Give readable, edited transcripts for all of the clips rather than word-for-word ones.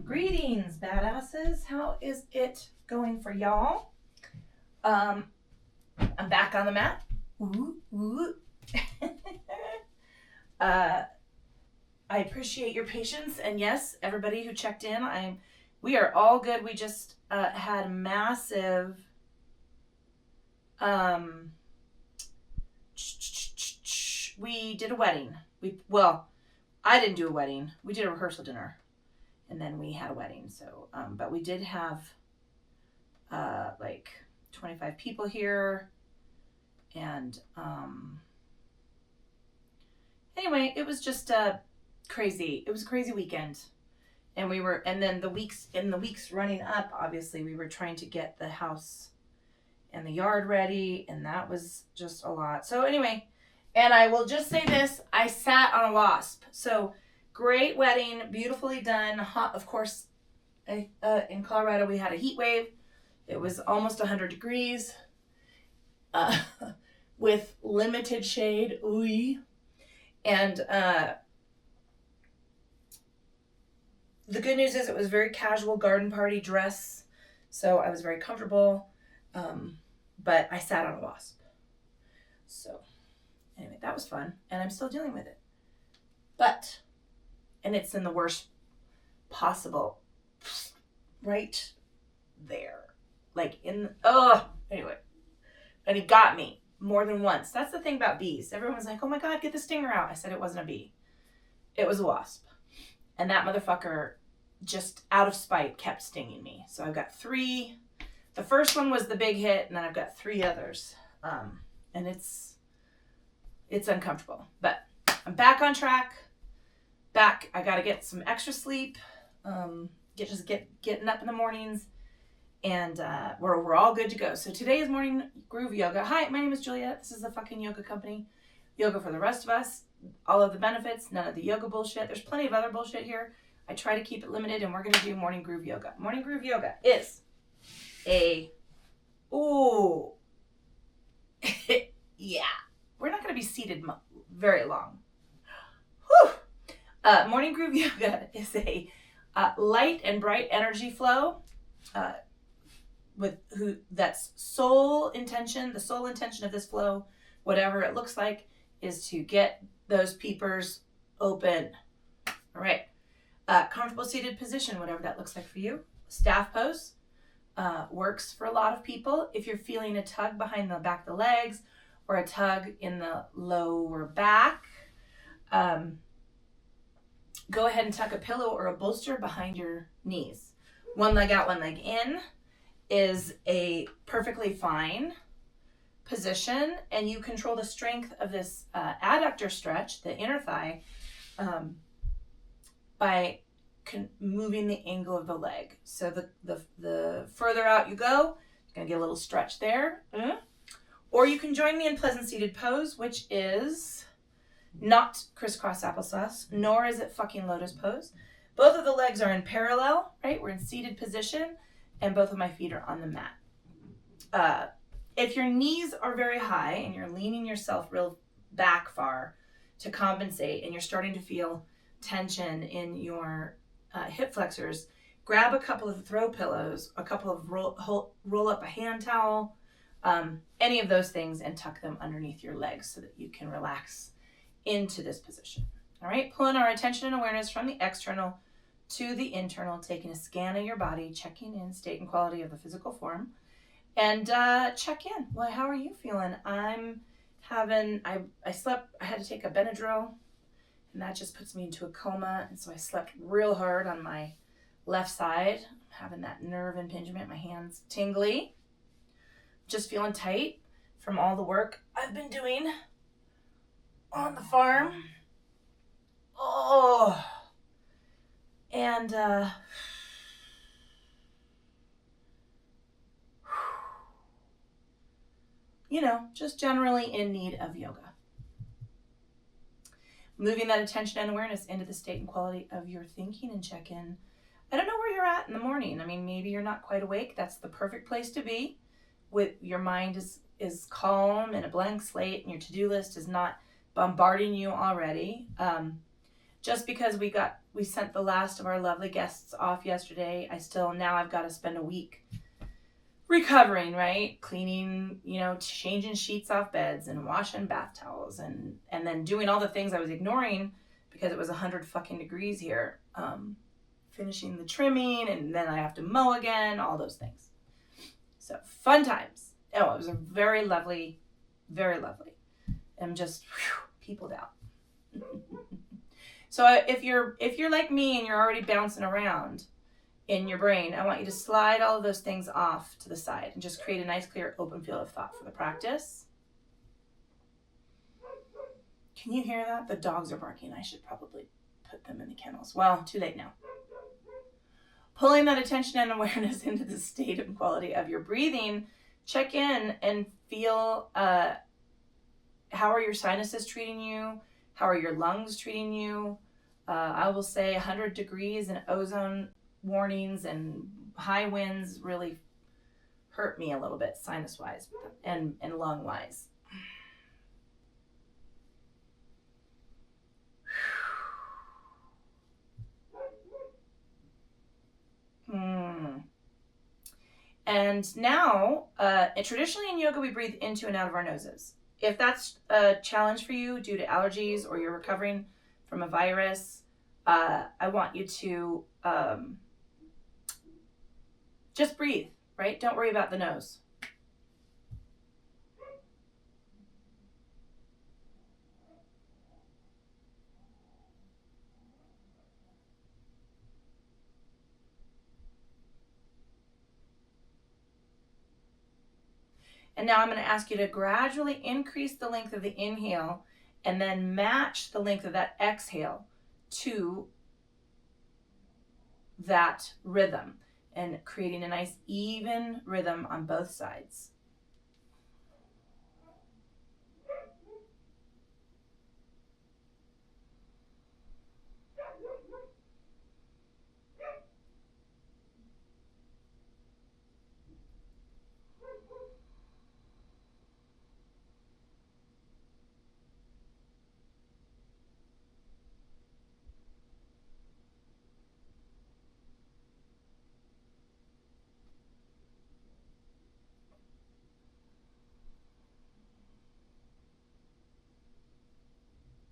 Greetings, badasses. How is it going for y'all? I'm back on the mat. Woo, woo. I appreciate your patience, and yes, everybody who checked in, we are all good. We just had massive we did a wedding. I didn't do a wedding. We did a rehearsal dinner, and then we had a wedding. So, but we did have like 25 people here, and anyway, it was just crazy. It was a crazy weekend, and then the weeks running up, obviously we were trying to get the house and the yard ready, and that was just a lot. So anyway, and I will just say this, I sat on a wasp. So great wedding, beautifully done, hot, of course. In Colorado we had a heat wave. It was almost 100 degrees with limited shade. Ooh. And the good news is it was a very casual garden party dress, so I was very comfortable, but I sat on a wasp. So anyway, that was fun, and I'm still dealing with it. And it's in the worst possible, right there. Anyway. And he got me more than once. That's the thing about bees. Everyone's like, oh my God, get the stinger out. I said it wasn't a bee. It was a wasp. And that motherfucker, just out of spite, kept stinging me. So I've got 3. The first one was the big hit, and then I've got 3 others. And it's uncomfortable. But I'm back on track. I got to get some extra sleep. Getting up in the mornings. And we're all good to go. So today is morning groove yoga. Hi, my name is Julia. This is the fucking yoga company. Yoga for the rest of us. All of the benefits, none of the yoga bullshit. There's plenty of other bullshit here. I try to keep it limited, and we're going to do morning groove yoga. Morning groove yoga is yeah. We're not going to be seated very long. Whew. Morning groove yoga is a light and bright energy flow. That's sole intention. The sole intention of this flow, whatever it looks like, is to get those peepers open. All right. Comfortable seated position, whatever that looks like for you. Staff pose works for a lot of people. If you're feeling a tug behind the back of the legs or a tug in the lower back, go ahead and tuck a pillow or a bolster behind your knees. One leg out, one leg in is a perfectly fine position, and you control the strength of this adductor stretch, the inner thigh, by moving the angle of the leg. So the further out you go, you're gonna get a little stretch there. Or you can join me in pleasant seated pose, which is not crisscross applesauce, nor is it fucking lotus pose. Both of the legs are in parallel, right? We're in seated position, and both of my feet are on the mat. If your knees are very high and you're leaning yourself real back far to compensate, and you're starting to feel tension in your hip flexors, grab a couple of throw pillows, a couple of roll up a hand towel, any of those things, and tuck them underneath your legs so that you can relax into this position. All right, pulling our attention and awareness from the external to the internal, taking a scan of your body, checking in state and quality of the physical form, and check in. Well, how are you feeling? I slept, I had to take a Benadryl, and that just puts me into a coma, and so I slept real hard on my left side, having that nerve impingement, my hands tingly, just feeling tight from all the work I've been doing on the farm. And just generally in need of yoga. Moving that attention and awareness into the state and quality of your thinking and check in. I don't know where you're at in the morning. I mean, maybe you're not quite awake. That's the perfect place to be. With your mind is calm and a blank slate, and your to-do list is not bombarding you already. just because we sent the last of our lovely guests off yesterday, now I've got to spend a week recovering, right? Cleaning, changing sheets off beds and washing bath towels and then doing all the things I was ignoring because it was 100 fucking degrees here. Finishing the trimming, and then I have to mow again, all those things. So fun times. Oh, it was a very lovely, very lovely. I'm just peopled out. So if you're like me and you're already bouncing around in your brain, I want you to slide all of those things off to the side and just create a nice, clear, open field of thought for the practice. Can you hear that? The dogs are barking. I should probably put them in the kennels. Well, too late now. Pulling that attention and awareness into the state and quality of your breathing, check in and feel how are your sinuses treating you? How are your lungs treating you? I will say 100 degrees and ozone warnings and high winds really hurt me a little bit sinus-wise and lung-wise. And now, traditionally in yoga, we breathe into and out of our noses. If that's a challenge for you due to allergies or you're recovering from a virus, I want you to just breathe, right? Don't worry about the nose. And now I'm going to ask you to gradually increase the length of the inhale and then match the length of that exhale to that rhythm and creating a nice even rhythm on both sides.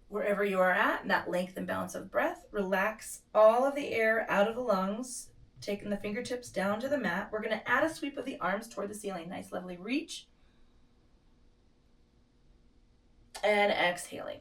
Wherever you are at, in that length and balance of breath, relax all of the air out of the lungs, taking the fingertips down to the mat. We're going to add a sweep of the arms toward the ceiling. Nice, lovely reach. And exhaling.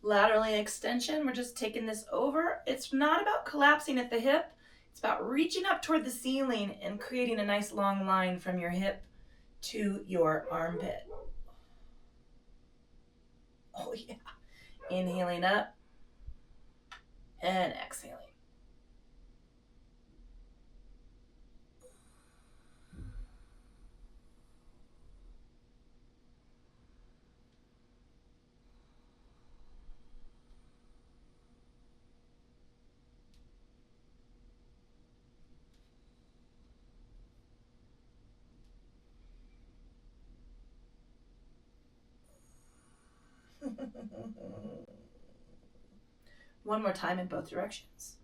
Laterally extension, we're just taking this over. It's not about collapsing at the hip. It's about reaching up toward the ceiling and creating a nice long line from your hip to your armpit. Oh yeah. Inhaling up and exhaling. One more time in both directions.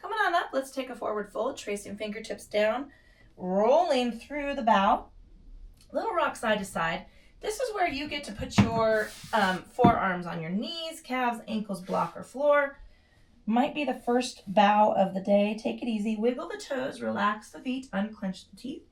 Coming on up, let's take a forward fold, tracing fingertips down, rolling through the bow, little rock side to side. This is where you get to put your forearms on your knees, calves, ankles, block, or floor. Might be the first bow of the day. Take it easy. Wiggle the toes, relax the feet, unclench the teeth.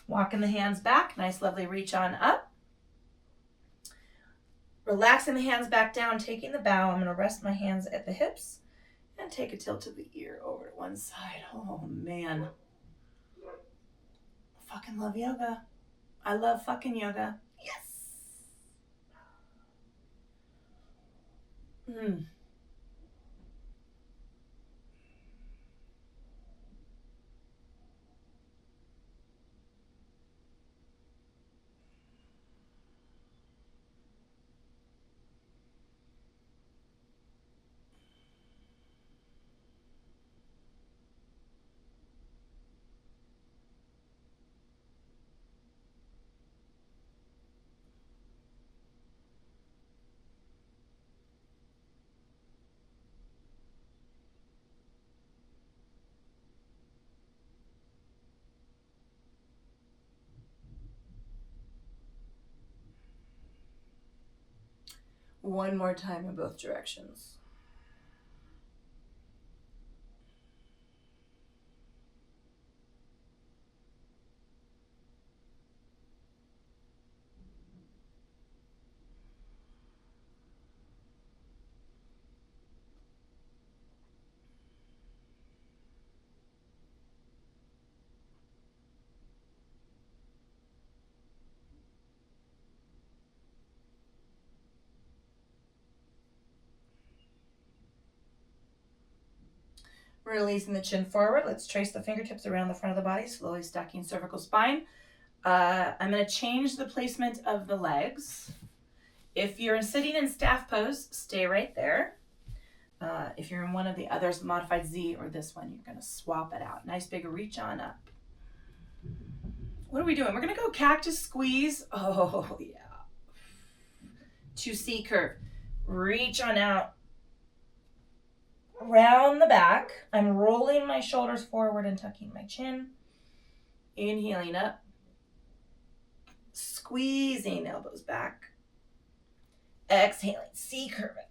Walking the hands back. Nice, lovely reach on up. Relaxing the hands back down, taking the bow. I'm going to rest my hands at the hips and take a tilt of the ear over to one side. Oh, man. Fucking love yoga. I love fucking yoga. Yes. One more time in both directions. Releasing the chin forward. Let's trace the fingertips around the front of the body, slowly stacking cervical spine. I'm going to change the placement of the legs. If you're sitting in staff pose, stay right there. If you're in one of the others, modified Z or this one, you're going to swap it out. Nice big reach on up. What are we doing? We're going to go cactus squeeze. Oh, yeah. To C curve. Reach on out. Round the back. I'm rolling my shoulders forward and tucking my chin. Inhaling up. Squeezing elbows back. Exhaling. C curve it.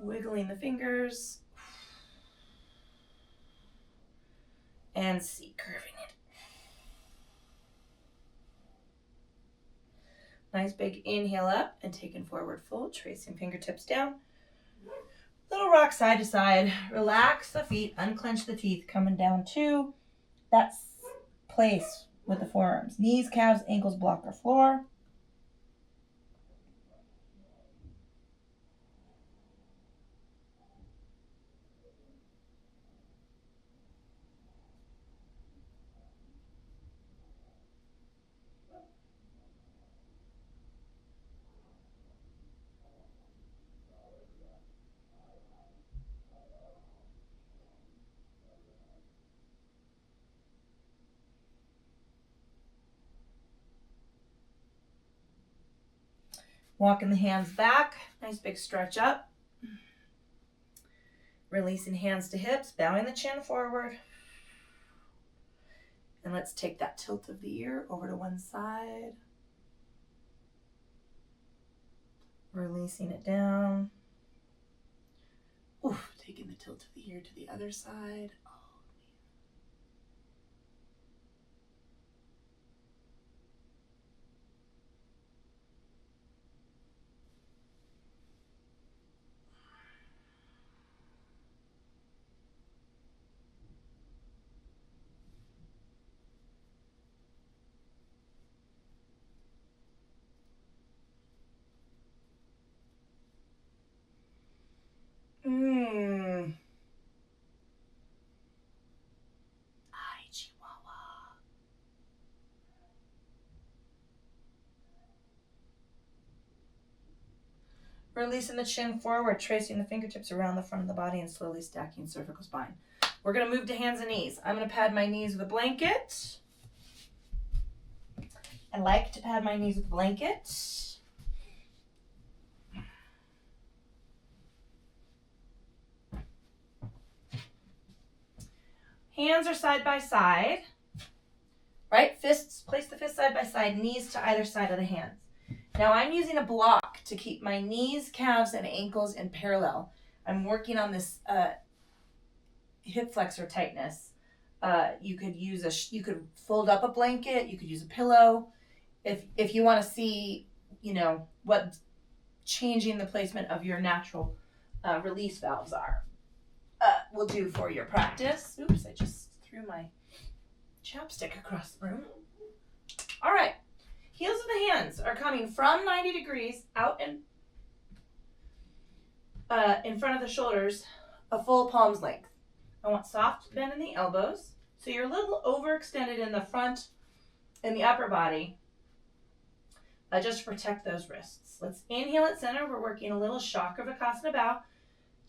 Wiggling the fingers. And C curving it. Nice big inhale up and taking forward fold, tracing fingertips down. Little rock side to side. Relax the feet, unclench the teeth, coming down to that place with the forearms. Knees, calves, ankles block our floor. Walking the hands back. Nice big stretch up. Releasing hands to hips, bowing the chin forward. And let's take that tilt of the ear over to one side. Releasing it down. Oof, taking the tilt of the ear to the other side. Ay, Chihuahua. Releasing the chin forward, tracing the fingertips around the front of the body and slowly stacking cervical spine. We're going to move to hands and knees. I'm going to pad my knees with a blanket. I like to pad my knees with a blanket. Hands are side by side, right? Fists, place the fists side by side, knees to either side of the hands. Now I'm using a block to keep my knees, calves, and ankles in parallel. I'm working on this hip flexor tightness, you could use you could fold up a blanket. You could use a pillow. If you want to see, what changing the placement of your natural release valves are, will do for your practice. Oops, I just threw my chapstick across the room. All right, heels of the hands are coming from 90 degrees out and in front of the shoulders, a full palm's length. I want soft bend in the elbows, so you're a little overextended in the front and the upper body, just to protect those wrists. Let's inhale at center. We're working a little Chakravarkasana bow.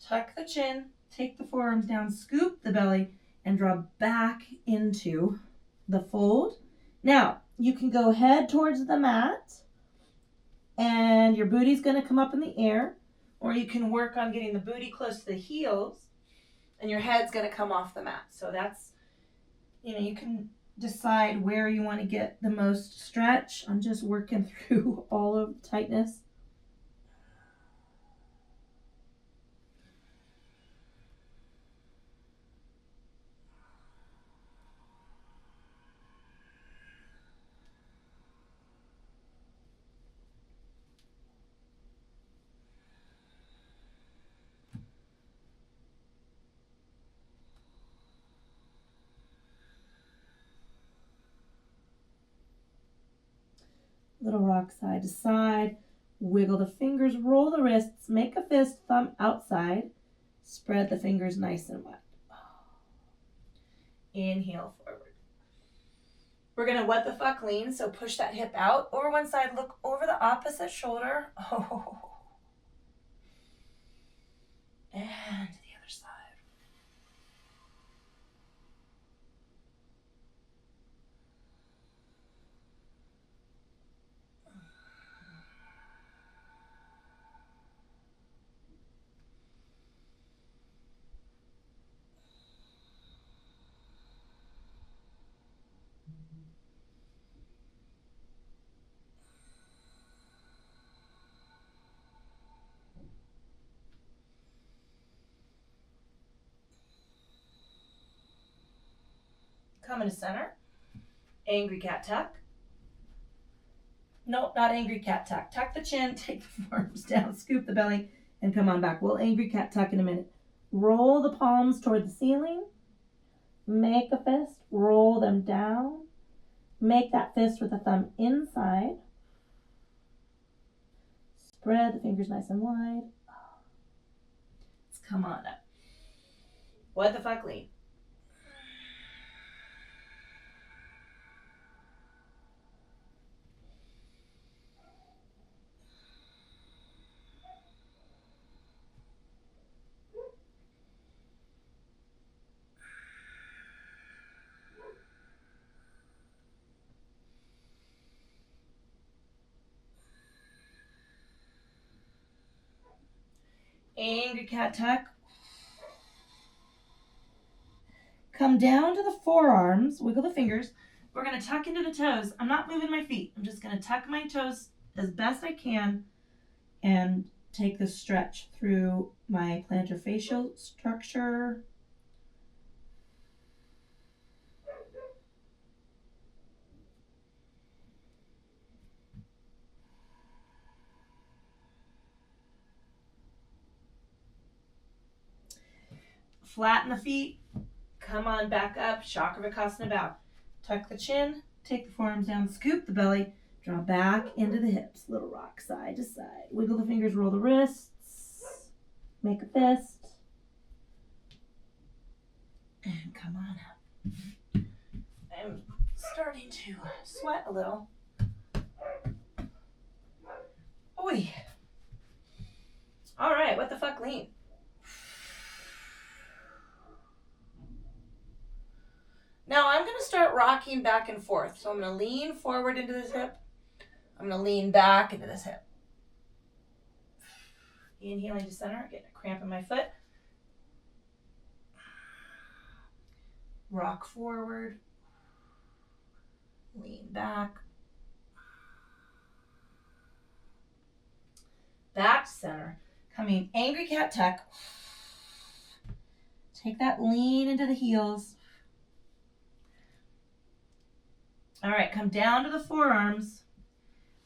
Tuck the chin, take the forearms down, scoop the belly, and draw back into the fold. Now, you can go head towards the mat, and your booty's going to come up in the air, or you can work on getting the booty close to the heels, and your head's going to come off the mat. So that's, you can decide where you want to get the most stretch. I'm just working through all of the tightness. Little rock side to side. Wiggle the fingers, roll the wrists, make a fist, thumb outside. Spread the fingers nice and wide. Inhale forward. We're going to what the fuck lean, so push that hip out over one side, look over the opposite shoulder. Oh. And to the other side. Come into center. Angry cat tuck. Nope, not angry cat tuck. Tuck the chin, take the forearms down, scoop the belly, and come on back. We'll angry cat tuck in a minute. Roll the palms toward the ceiling. Make a fist. Roll them down. Make that fist with the thumb inside. Spread the fingers nice and wide. Let's come on up. What the fuck lean? Angry cat tuck. Come down to the forearms, wiggle the fingers. We're going to tuck into the toes. I'm not moving my feet. I'm just going to tuck my toes as best I can and take the stretch through my plantar fascial structure. Flatten the feet. Come on back up. Chakravarkasana bow. Tuck the chin. Take the forearms down. Scoop the belly. Draw back into the hips. Little rock side to side. Wiggle the fingers. Roll the wrists. Make a fist. And come on up. I'm starting to sweat a little. Oi. All right. What the fuck lean? Now I'm going to start rocking back and forth. So I'm going to lean forward into this hip. I'm going to lean back into this hip. Inhaling to center, getting a cramp in my foot. Rock forward. Lean back. Back to center. Coming angry cat tuck. Take that lean into the heels. All right, come down to the forearms.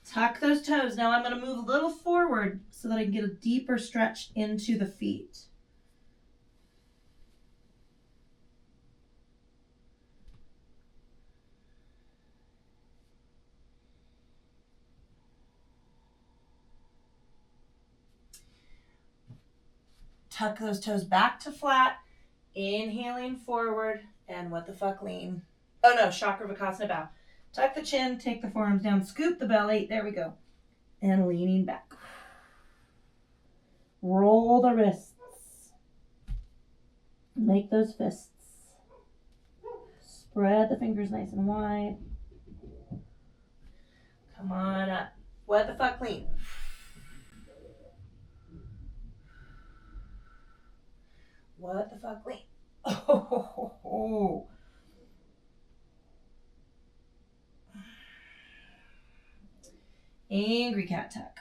Tuck those toes. Now I'm going to move a little forward so that I can get a deeper stretch into the feet. Tuck those toes back to flat. Inhaling forward and what the fuck lean. Oh no, Chakravarkasana bow. Tuck the chin, take the forearms down, scoop the belly. There we go. And leaning back. Roll the wrists. Make those fists. Spread the fingers nice and wide. Come on up. What the fuck lean. What the fuck lean. Oh. Angry cat tuck.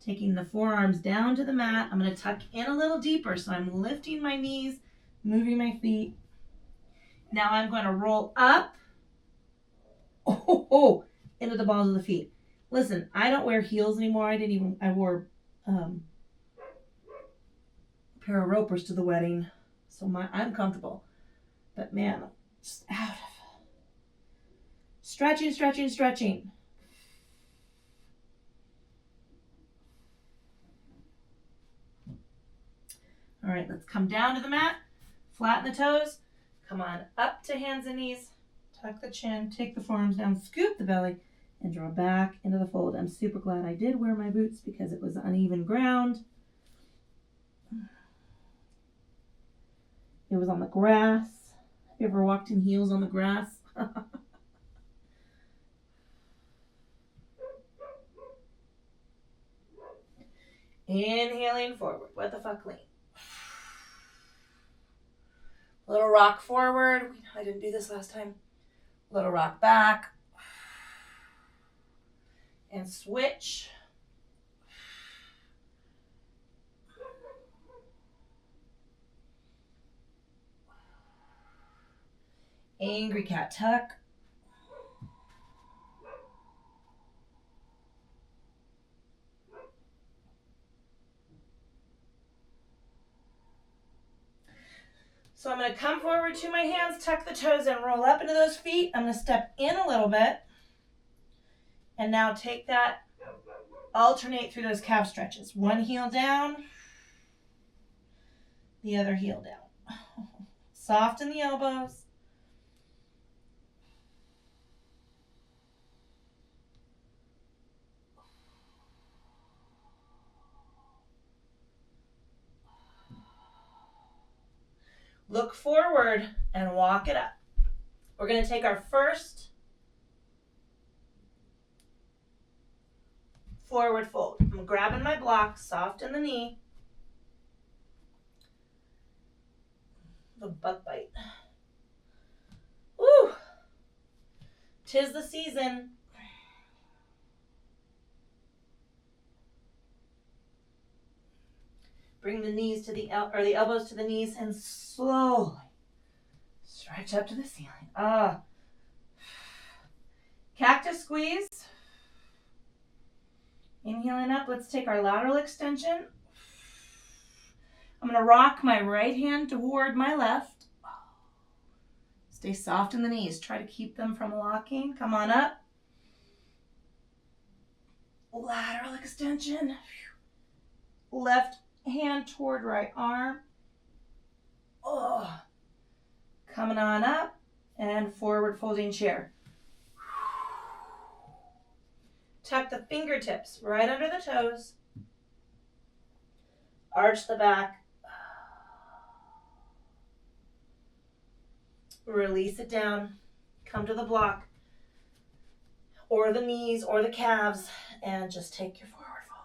Taking the forearms down to the mat. I'm going to tuck in a little deeper. So I'm lifting my knees, moving my feet. Now I'm going to roll up into the balls of the feet. Listen, I don't wear heels anymore. I wore a pair of ropers to the wedding. So I'm comfortable. But man, I'm just out of it. Stretching, stretching, stretching. All right, let's come down to the mat. Flatten the toes. Come on up to hands and knees. Tuck the chin. Take the forearms down. Scoop the belly. And draw back into the fold. I'm super glad I did wear my boots because it was uneven ground. It was on the grass. Have you ever walked in heels on the grass? Inhaling forward. What the fuck lean. Little rock forward. I didn't do this last time. Little rock back. And switch. Angry cat tuck. So I'm going to come forward to my hands, tuck the toes and roll up into those feet. I'm going to step in a little bit. And now take that, alternate through those calf stretches. One heel down, the other heel down. Soften the elbows. Look forward and walk it up. We're going to take our first forward fold. I'm grabbing my block, soft in the knee. The butt bite. Woo! 'Tis the season. Bring the knees to the elbows to the knees and slowly stretch up to the ceiling. Cactus squeeze. Inhaling up, let's take our lateral extension. I'm going to rock my right hand toward my left. Stay soft in the knees. Try to keep them from locking. Come on up. Lateral extension. Left hand toward right arm. Coming on up and forward folding chair. Tuck the fingertips right under the toes. Arch the back. Release it down. Come to the block or the knees or the calves and just take your forward fold.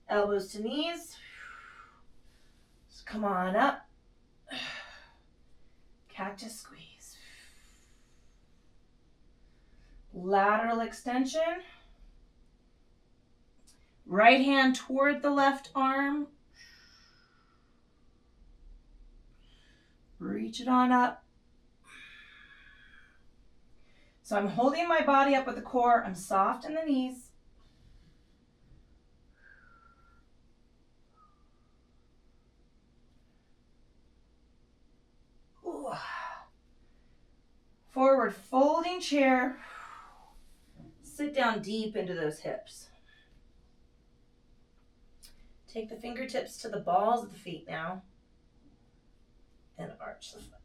Elbows to knees. Just come on up. Cactus squeeze. Lateral extension. Right hand toward the left arm. Reach it on up. So I'm holding my body up with the core. I'm soft in the knees. Ooh. Forward folding chair. Sit down deep into those hips. Take the fingertips to the balls of the feet now. And arch the foot.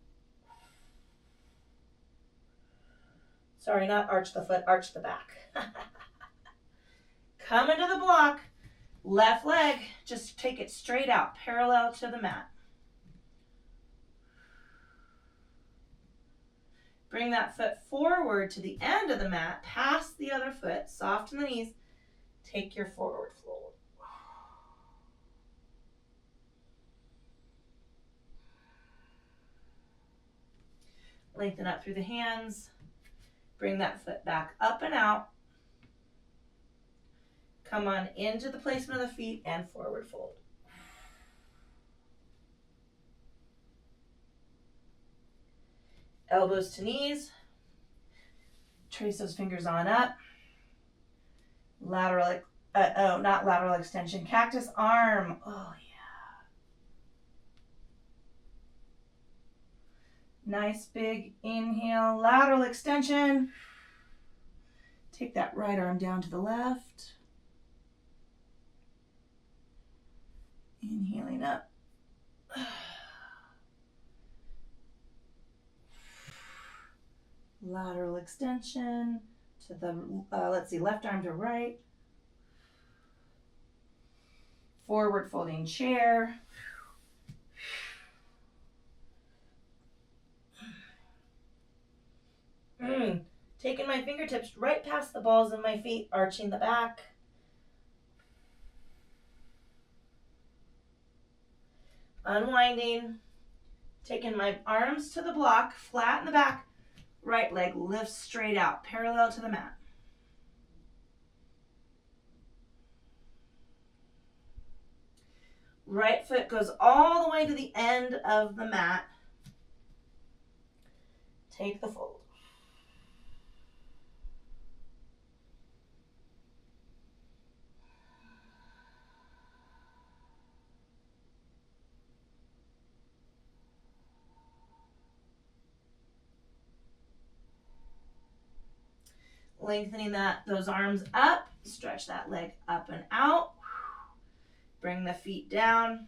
Sorry, not arch the foot, arch the back. Come into the block. Left leg, just take it straight out, parallel to the mat. Bring that foot forward to the end of the mat, past the other foot, soften the knees. Take your forward fold. Lengthen up through the hands. Bring that foot back up and out. Come on into the placement of the feet and forward fold. Elbows to knees. Trace those fingers on up. Lateral, not lateral extension. Cactus arm. Oh, yeah. Nice big inhale, lateral extension. Take that right arm down to the left. Inhaling up. Lateral extension to the, left arm to right. Forward folding chair. Taking my fingertips right past the balls of my feet, arching the back. Unwinding. Taking my arms to the block, flat in the back. Right leg lifts straight out, parallel to the mat. Right foot goes all the way to the end of the mat. Take the fold. Lengthening those arms up, stretch that leg up and out. Bring the feet down,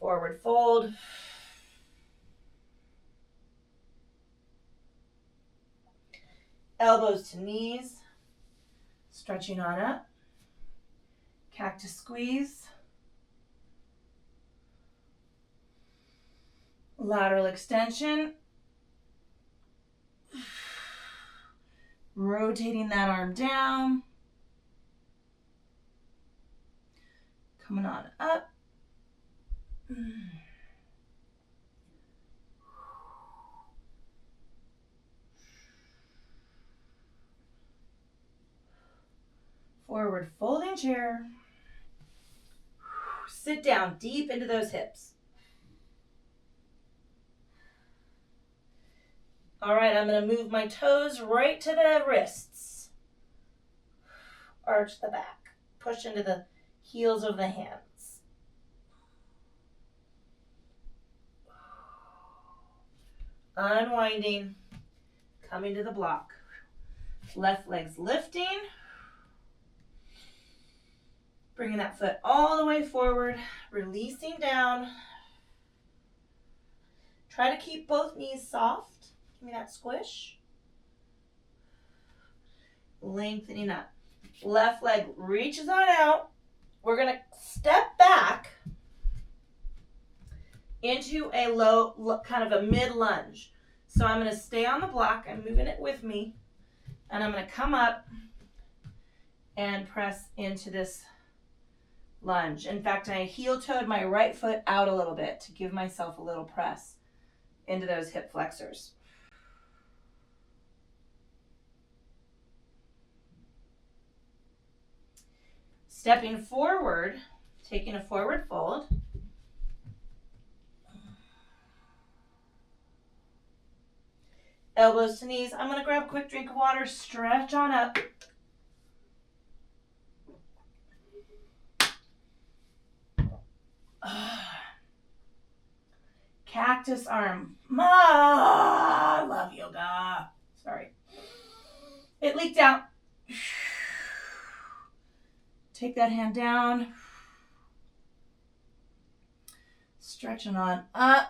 forward fold. Elbows to knees, stretching on up. Cactus squeeze. Lateral extension. Rotating that arm down. Coming on up. Forward folding chair. Sit down deep into those hips. All right, I'm going to move my toes right to the wrists. Arch the back. Push into the heels of the hands. Unwinding. Coming to the block. Left leg's lifting. Bringing that foot all the way forward. Releasing down. Try to keep both knees soft. Give me that squish. Lengthening up. Left leg reaches on out. We're going to step back into a low, kind of a mid lunge. So I'm going to stay on the block. I'm moving it with me. And I'm going to come up and press into this lunge. In fact, I heel-toed my right foot out a little bit to give myself a little press into those hip flexors. Stepping forward, taking a forward fold. Elbows to knees. I'm going to grab a quick drink of water, stretch on up. Cactus arm. I love yoga. Sorry. It leaked out. Take that hand down. Stretching on up.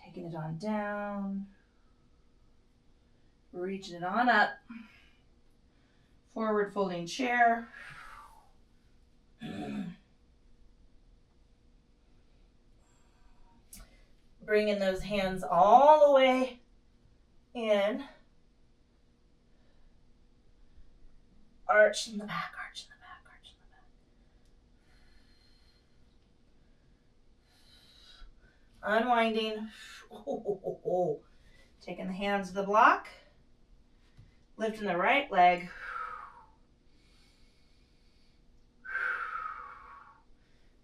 Taking it on down. Reaching it on up. Forward folding chair. Bringing those hands all the way in. Arch in the back, arch in the back, arch in the back. Unwinding. Taking the hands to the block. Lifting the right leg.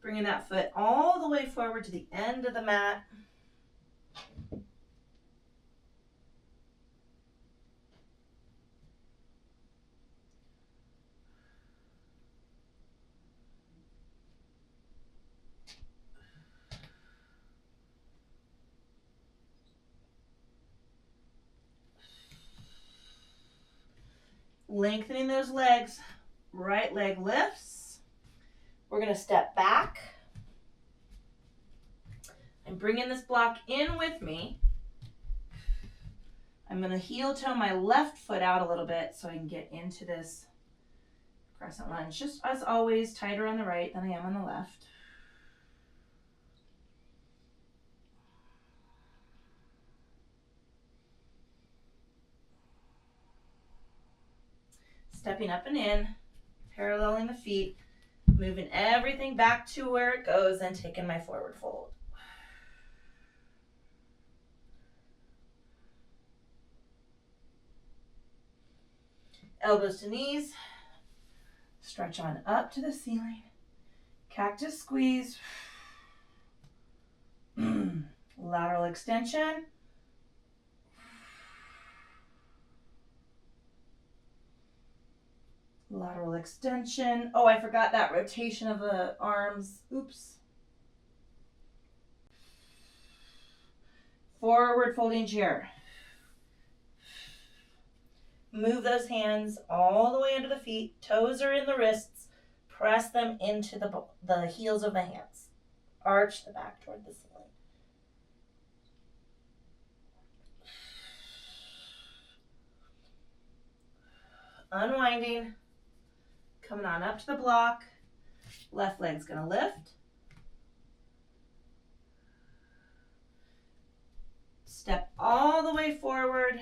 Bringing that foot all the way forward to the end of the mat. Lengthening those legs. Right leg lifts. We're going to step back. I'm bringing this block in with me. I'm going to heel toe my left foot out a little bit so I can get into this crescent lunge. Just as always, tighter on the right than I am on the left. Stepping up and in, paralleling the feet, moving everything back to where it goes and taking my forward fold. Elbows to knees, stretch on up to the ceiling, cactus squeeze, lateral extension, lateral extension. Oh, I forgot that rotation of the arms. Oops. Forward folding chair. Move those hands all the way under the feet. Toes are in the wrists. Press them into the heels of the hands. Arch the back toward the ceiling. Unwinding. Coming on up to the block. Left leg's going to lift. Step all the way forward.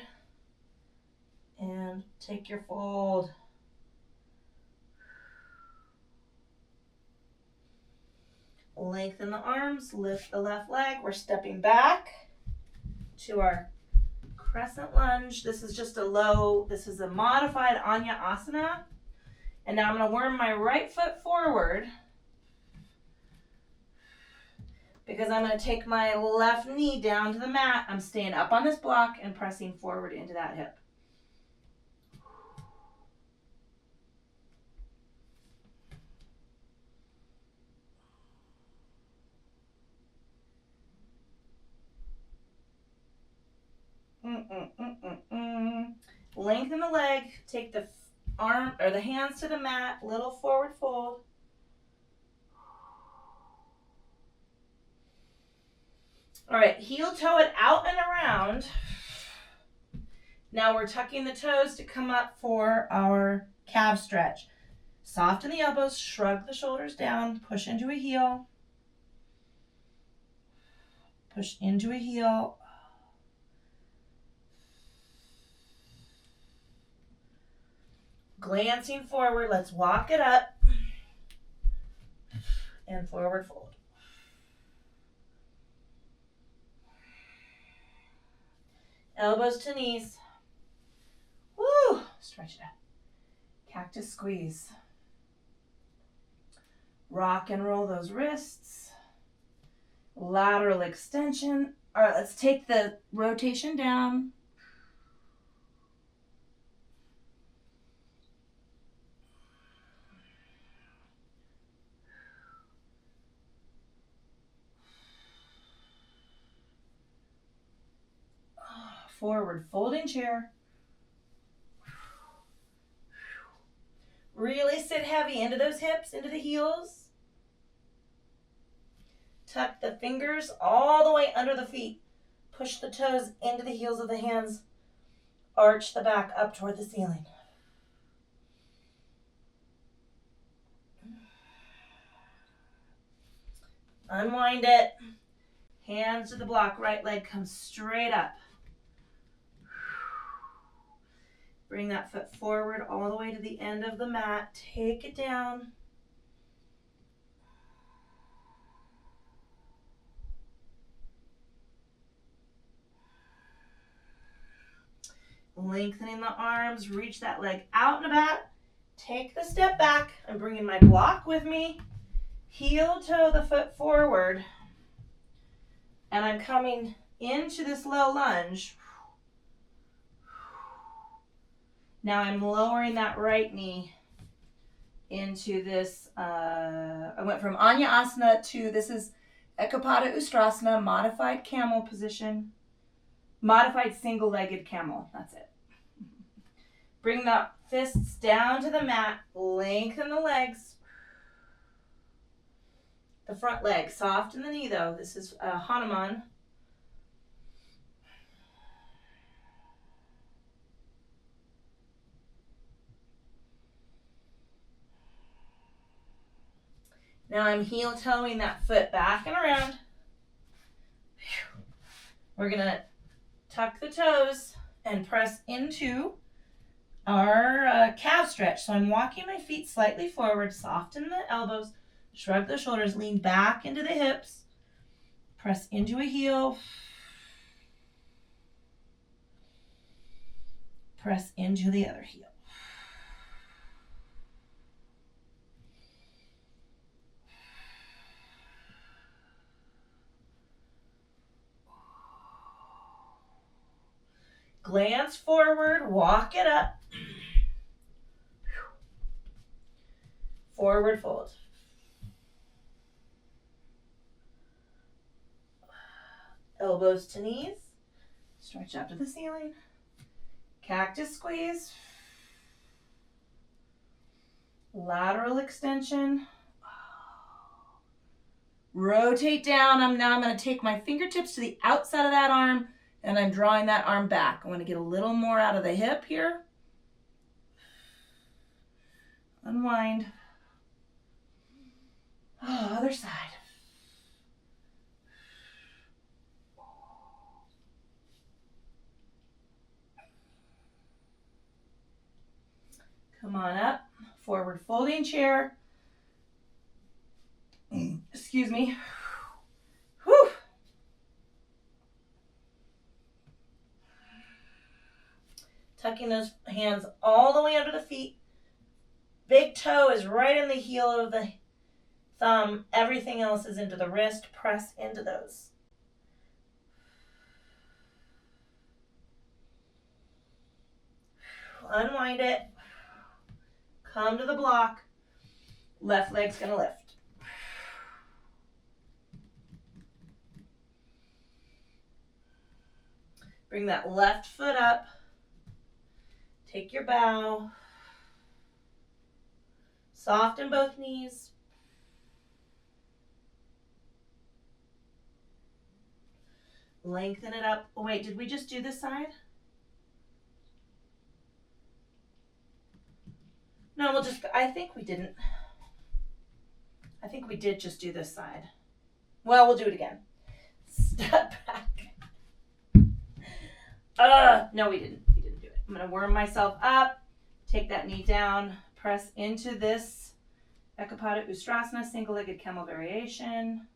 And take your fold. Lengthen the arms, lift the left leg. We're stepping back to our crescent lunge. This is just this is a modified Anya Asana. And now I'm going to worm my right foot forward because I'm going to take my left knee down to the mat. I'm staying up on this block and pressing forward into that hip. Lengthen the leg, take the arm or the hands to the mat, little forward fold. All right, heel toe it out and around. Now we're tucking the toes to come up for our calf stretch. Soften the elbows, shrug the shoulders down, push into a heel. Push into a heel. Glancing forward, let's walk it up and forward fold. Elbows to knees. Woo! Stretch it out. Cactus squeeze. Rock and roll those wrists. Lateral extension. All right, let's take the rotation down. Forward folding chair. Really sit heavy into those hips, into the heels. Tuck the fingers all the way under the feet. Push the toes into the heels of the hands. Arch the back up toward the ceiling. Unwind it. Hands to the block. Right leg comes straight up. Bring that foot forward all the way to the end of the mat. Take it down. Lengthening the arms. Reach that leg out and about. Take the step back. I'm bringing my block with me. Heel toe the foot forward. And I'm coming into this low lunge. Now I'm lowering that right knee into this, I went from Anyasana to, this is Ekapada Ustrasana, modified camel position, modified single-legged camel, that's it. Bring the fists down to the mat, lengthen the legs. The front leg, soft in the knee though, this is Hanuman. Now I'm heel toeing that foot back and around. We're gonna tuck the toes and press into our calf stretch. So I'm walking my feet slightly forward, soften the elbows, shrug the shoulders, lean back into the hips, press into a heel, press into the other heel. Glance forward, walk it up. Forward fold. Elbows to knees. Stretch up to the ceiling. Cactus squeeze. Lateral extension. Rotate down. Now I'm going to take my fingertips to the outside of that arm. And I'm drawing that arm back. I want to get a little more out of the hip here. Unwind. Oh, other side. Come on up. Forward folding chair. Excuse me. Whew. Tucking those hands all the way under the feet. Big toe is right in the heel of the thumb. Everything else is into the wrist. Press into those. Unwind it. Come to the block. Left leg's going to lift. Bring that left foot up. Take your bow. Soften both knees. Lengthen it up. Oh, wait, did we just do this side? No, I think we didn't. I think we did just do this side. Well, we'll do it again. Step back. No, we didn't. We didn't do it. I'm going to worm myself up. Take that knee down. Press into this Ekapada Ustrasana, single-legged camel variation.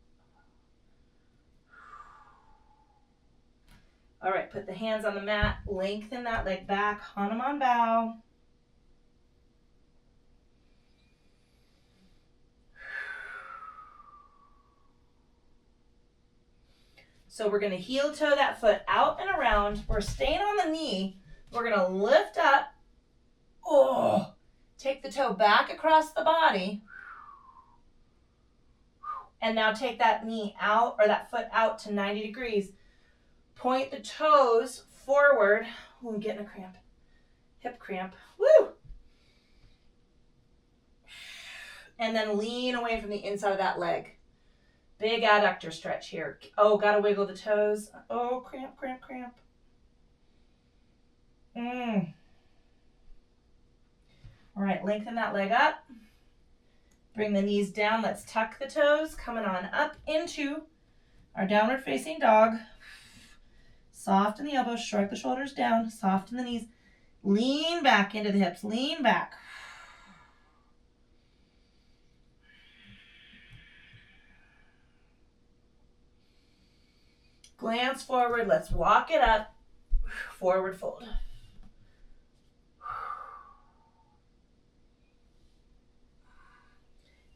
All right, put the hands on the mat. Lengthen that leg back. Hanuman bow. So we're going to heel toe that foot out and around. We're staying on the knee. We're going to lift up. Oh, take the toe back across the body. And now take that knee out, or that foot out to 90 degrees. Point the toes forward. Oh, I'm getting a cramp. Hip cramp. Woo! And then lean away from the inside of that leg. Big adductor stretch here. Oh, gotta wiggle the toes. Oh, cramp, cramp, cramp. All right, lengthen that leg up. Bring the knees down. Let's tuck the toes. Coming on up into our downward facing dog. Soften the elbows, shrug the shoulders down, soften the knees. Lean back into the hips, lean back. Glance forward, let's walk it up. Forward fold.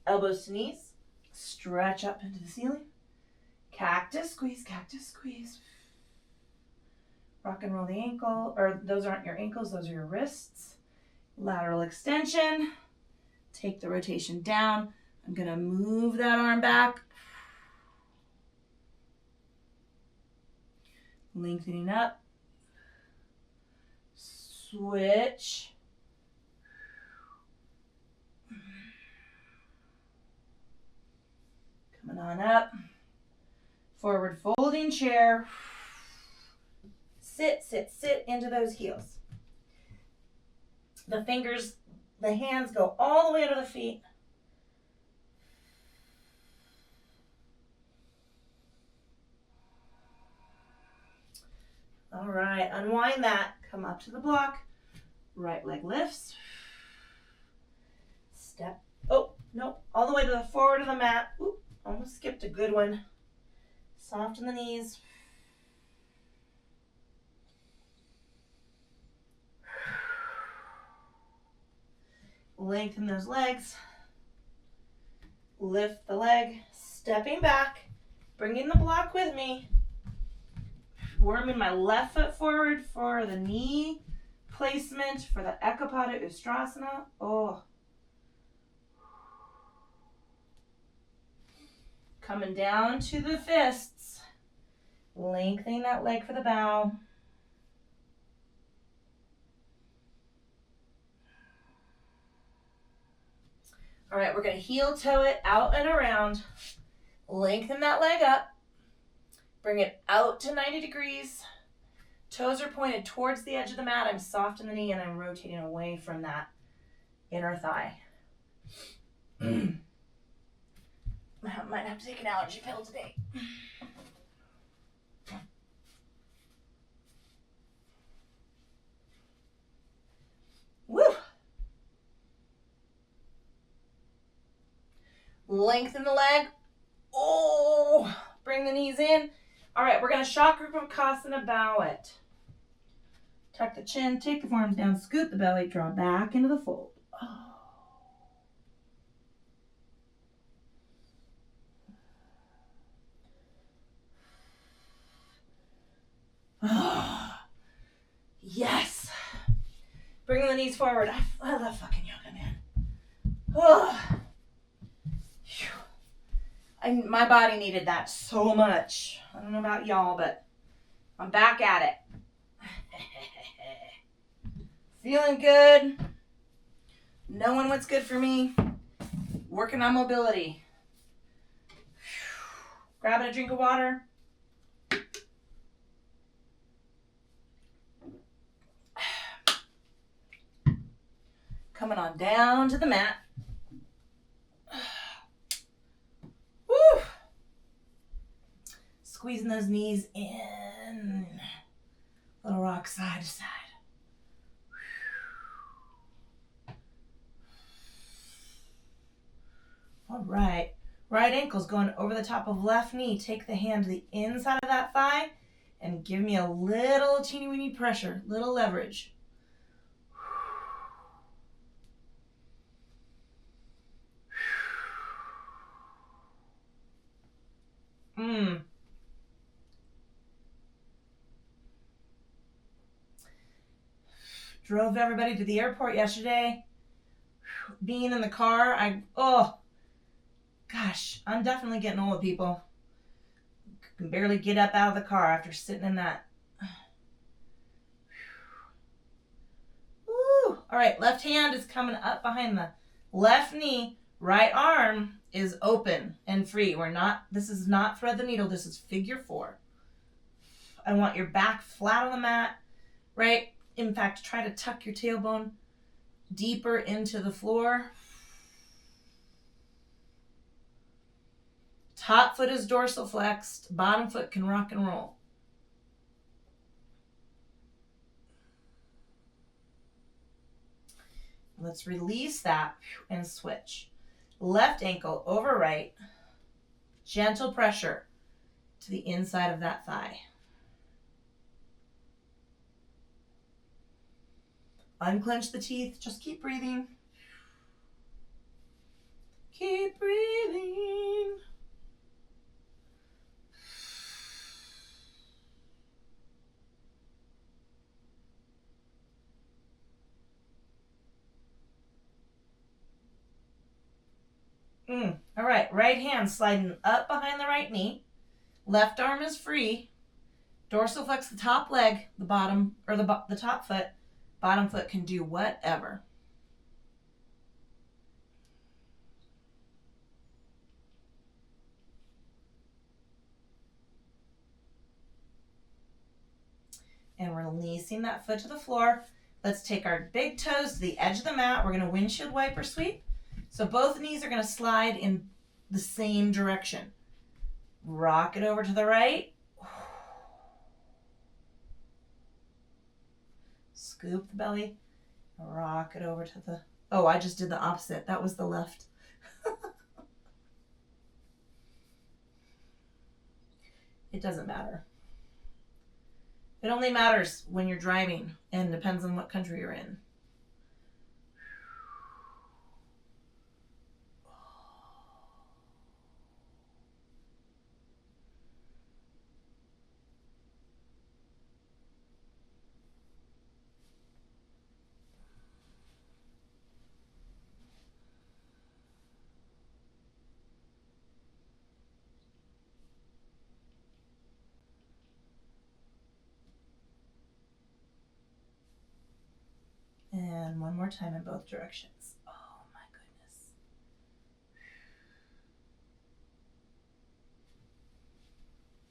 Elbows to knees, stretch up into the ceiling. Cactus squeeze, cactus squeeze. Rock and roll the ankle, or those aren't your ankles, those are your wrists. Lateral extension. Take the rotation down. I'm gonna move that arm back. Lengthening up. Switch. Coming on up. Forward folding chair. Sit, sit, sit into those heels. The fingers, the hands go all the way under the feet. All right, unwind that. Come up to the block. Right leg lifts. Step. Oh, no. All the way to the forward of the mat. Oop, almost skipped a good one. Soften the knees. Lengthen those legs. Lift the leg. Stepping back. Bringing the block with me. Worming my left foot forward for the knee placement for the Ekapada Ustrasana. Oh. Coming down to the fists. Lengthening that leg for the bow. All right, we're going to heel toe it out and around. Lengthen that leg up. Bring it out to 90 degrees. Toes are pointed towards the edge of the mat. I'm soft in the knee and I'm rotating away from that inner thigh. I might have to take an allergy pill today. Woo! Lengthen the leg. Oh, bring the knees in. All right, we're going to Chakrapakasana, bow it. Tuck the chin, take the forearms down, scoot the belly, draw back into the fold. Oh. Yes. Bring the knees forward. I love fucking yoga, man. Oh. My body needed that so much. I don't know about y'all, but I'm back at it. Feeling good. Knowing what's good for me. Working on mobility. Grabbing a drink of water. Coming on down to the mat. Woo! Squeezing those knees in. Little rock side to side. All right. Right ankle's going over the top of left knee. Take the hand to the inside of that thigh and give me a little teeny weeny pressure, little leverage. Drove everybody to the airport yesterday. Being in the car, gosh, I'm definitely getting old, people. Can barely get up out of the car after sitting in that. Woo. All right, left hand is coming up behind the left knee. Right arm is open and free. This is not thread the needle. This is figure 4. I want your back flat on the mat, right? In fact, try to tuck your tailbone deeper into the floor. Top foot is dorsal flexed. Bottom foot can rock and roll. Let's release that and switch. Left ankle over right. Gentle pressure to the inside of that thigh. Unclench the teeth. Just keep breathing. Keep breathing. All right, right hand sliding up behind the right knee. Left arm is free. Dorsal flex the top leg, the bottom, or the top foot. Bottom foot can do whatever. And releasing that foot to the floor. Let's take our big toes to the edge of the mat. We're going to windshield wiper sweep. So both knees are going to slide in the same direction. Rock it over to the right. Scoop the belly. Rock it over to the... Oh, I just did the opposite. That was the left. It doesn't matter. It only matters when you're driving and depends on what country you're in. And one more time in both directions. Oh my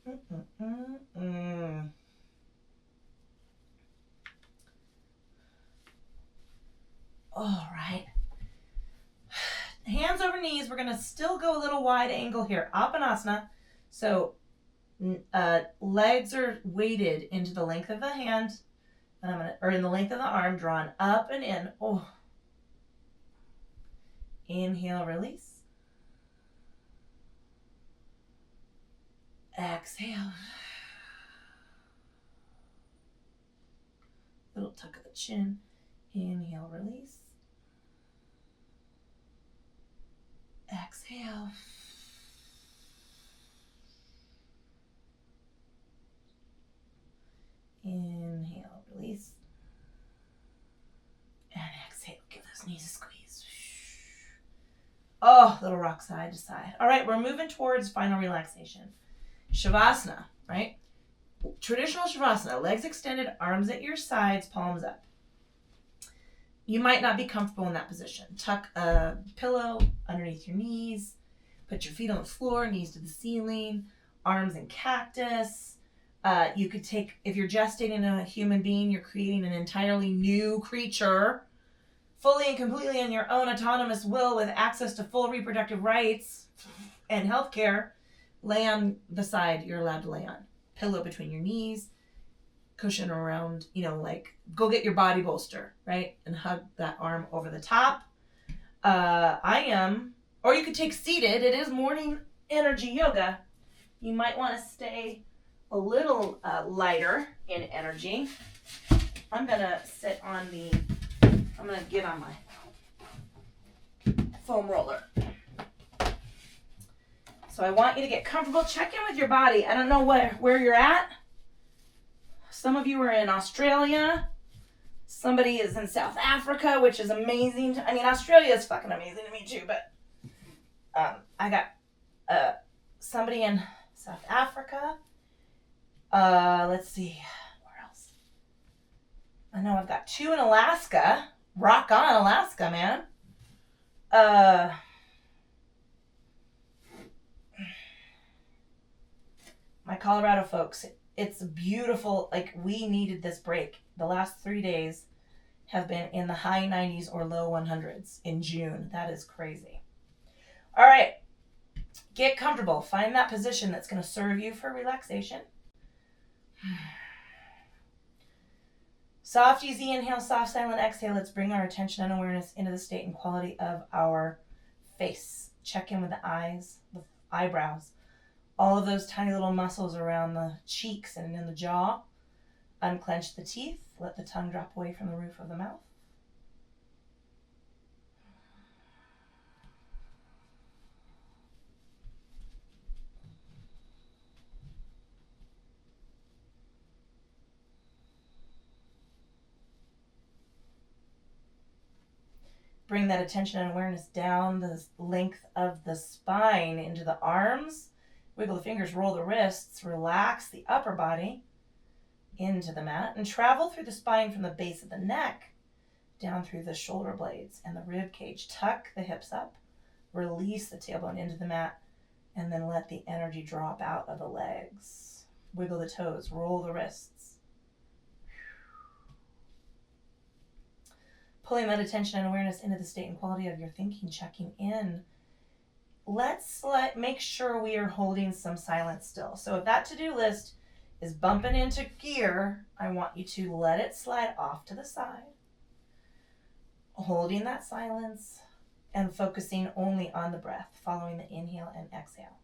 goodness. All right. Hands over knees. We're going to still go a little wide angle here. Apanasana. So legs are weighted into the length of the hand. And in the length of the arm, drawn up and in. Oh. Inhale, release. Exhale. Little tuck of the chin. Inhale, release. Exhale. Inhale, release. And exhale. Give those knees a squeeze. Oh, little rock side to side. All right, we're moving towards final relaxation. Shavasana, right? Traditional Shavasana, legs extended, arms at your sides, palms up. You might not be comfortable in that position. Tuck a pillow underneath your knees. Put your feet on the floor, knees to the ceiling, arms in cactus. You could take, if you're gestating a human being, you're creating an entirely new creature, fully and completely in your own autonomous will with access to full reproductive rights and healthcare. Lay on the side you're allowed to lay on. Pillow between your knees, cushion around, go get your body bolster, right? And hug that arm over the top. Or you could take seated. It is morning energy yoga. You might want to stay a little lighter in energy. I'm going to get on my foam roller. So I want you to get comfortable. Check in with your body. I don't know where you're at. Some of you are in Australia. Somebody is in South Africa, which is amazing. I mean, Australia is fucking amazing to me too, but I got somebody in South Africa. Let's see. Where else? I know I've got 2 in Alaska. Rock on, Alaska, man. My Colorado folks, it's beautiful. Like, we needed this break. The last 3 days have been in the high 90s or low 100s in June. That is crazy. All right. Get comfortable. Find that position that's going to serve you for relaxation. Soft, easy inhale, soft, silent exhale. Let's bring our attention and awareness into the state and quality of our face. Check in with the eyes, the eyebrows, all of those tiny little muscles around the cheeks and in the jaw. Unclench the teeth. Let the tongue drop away from the roof of the mouth. Bring that attention and awareness down the length of the spine into the arms. Wiggle the fingers, roll the wrists, relax the upper body into the mat, and travel through the spine from the base of the neck down through the shoulder blades and the rib cage. Tuck the hips up, release the tailbone into the mat, and then let the energy drop out of the legs. Wiggle the toes, roll the wrists. Pulling that attention and awareness into the state and quality of your thinking, checking in. Let's make sure we are holding some silence still. So if that to-do list is bumping into gear, I want you to let it slide off to the side, holding that silence and focusing only on the breath, following the inhale and exhale.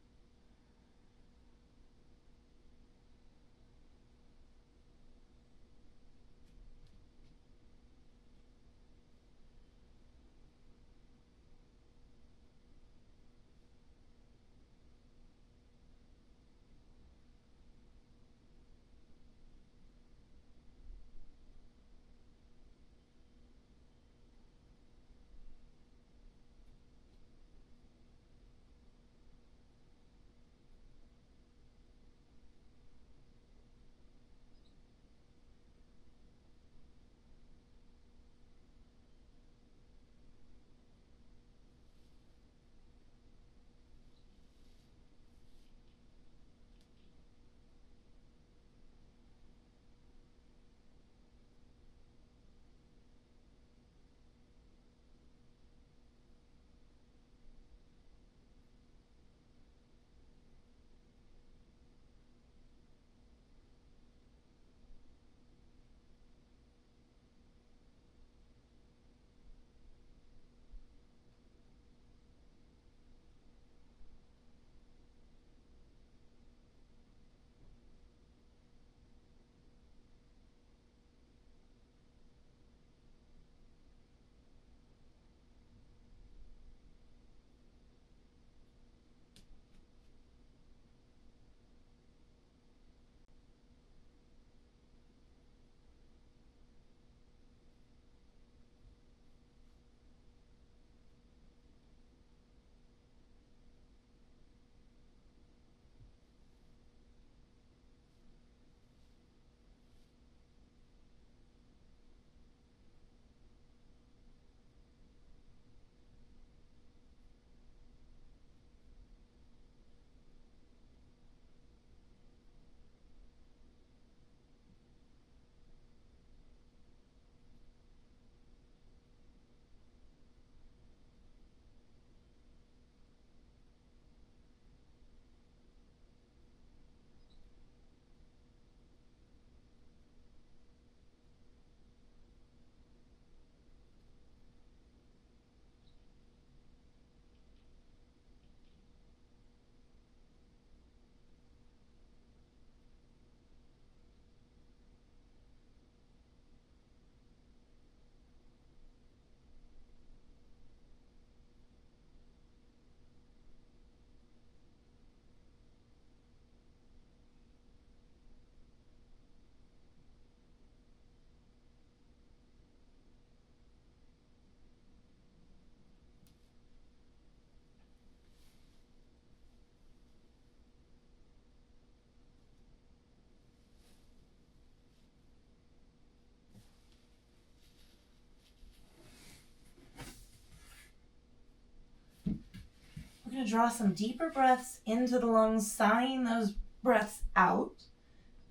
draw some deeper breaths into the lungs, sighing those breaths out.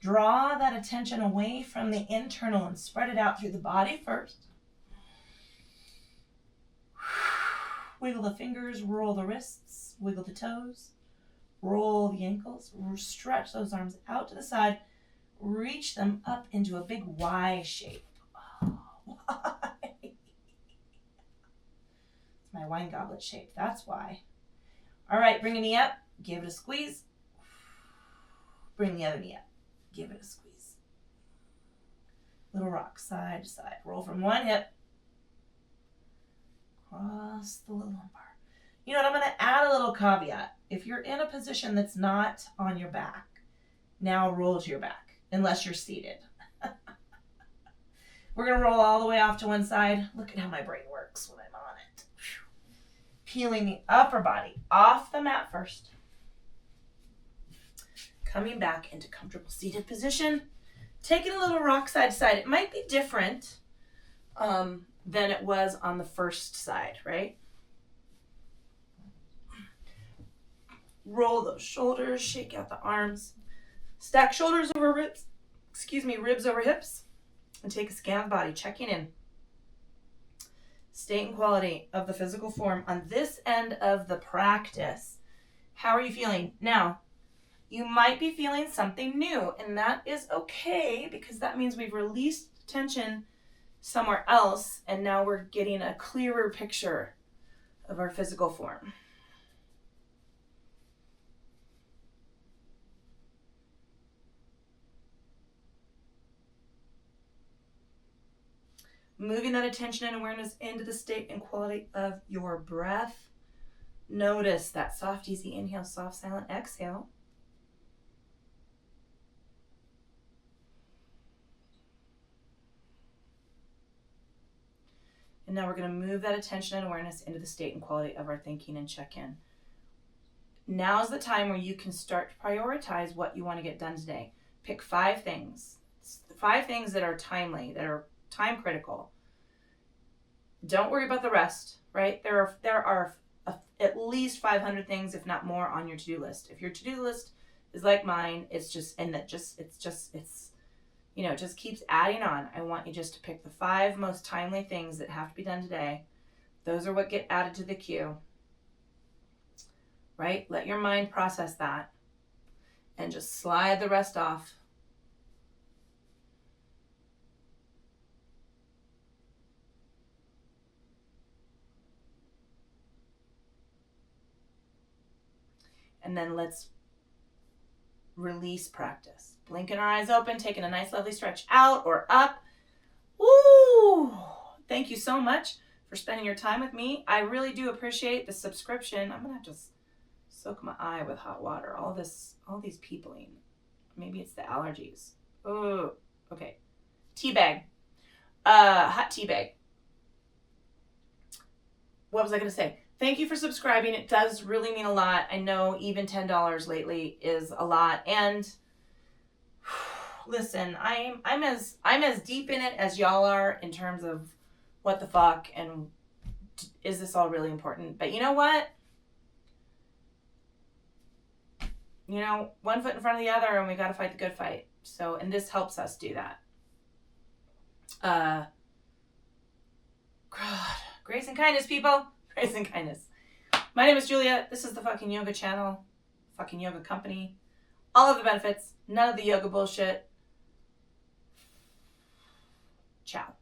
Draw that attention away from the internal and spread it out through the body first. Wiggle the fingers, roll the wrists, wiggle the toes, roll the ankles, stretch those arms out to the side, reach them up into a big Y shape. Oh, Y. It's my wine goblet shape, that's why. All right, bring a knee up, give it a squeeze. Bring the other knee up, give it a squeeze. Little rock, side to side. Roll from one hip, cross the little lumbar. You know what, I'm going to add a little caveat. If you're in a position that's not on your back, now roll to your back, unless you're seated. We're going to roll all the way off to one side. Look at how my brain works when I'm on it. Peeling the upper body off the mat first. Coming back into comfortable seated position. Taking a little rock side to side. It might be different than it was on the first side, right? Roll those shoulders, shake out the arms. Stack shoulders over ribs, ribs over hips. And take a scan of the body, checking in. State and quality of the physical form on this end of the practice. How are you feeling? Now, you might be feeling something new, and that is okay because that means we've released tension somewhere else, and now we're getting a clearer picture of our physical form. Moving that attention and awareness into the state and quality of your breath. Notice that soft, easy inhale, soft, silent exhale. And now we're going to move that attention and awareness into the state and quality of our thinking and check in. Now's the time where you can start to prioritize what you want to get done today. Pick 5 things. 5 things that are timely, that are time critical. Don't worry about the rest, right? There are at least 500 things, if not more, on your to-do list. If your to-do list is like mine, it just keeps adding on. I want you just to pick the 5 most timely things that have to be done today. Those are what get added to the queue, right? Let your mind process that and just slide the rest off. And then let's release practice. Blinking our eyes open, taking a nice lovely stretch out or up. Woo! Thank you so much for spending your time with me. I really do appreciate the subscription. I'm gonna have to soak my eye with hot water. All these peopling. Maybe it's the allergies. Oh, okay. Tea bag. Hot tea bag. What was I gonna say? Thank you for subscribing. It does really mean a lot. I know even $10 lately is a lot. And listen, I'm as deep in it as y'all are in terms of what the fuck and is this all really important? But you know what? You know, one foot in front of the other, and we got to fight the good fight. So, and this helps us do that. God, grace and kindness, people. Grace and kindness. My name is Julia. This is the fucking yoga channel, fucking yoga company. All of the benefits, none of the yoga bullshit. Ciao.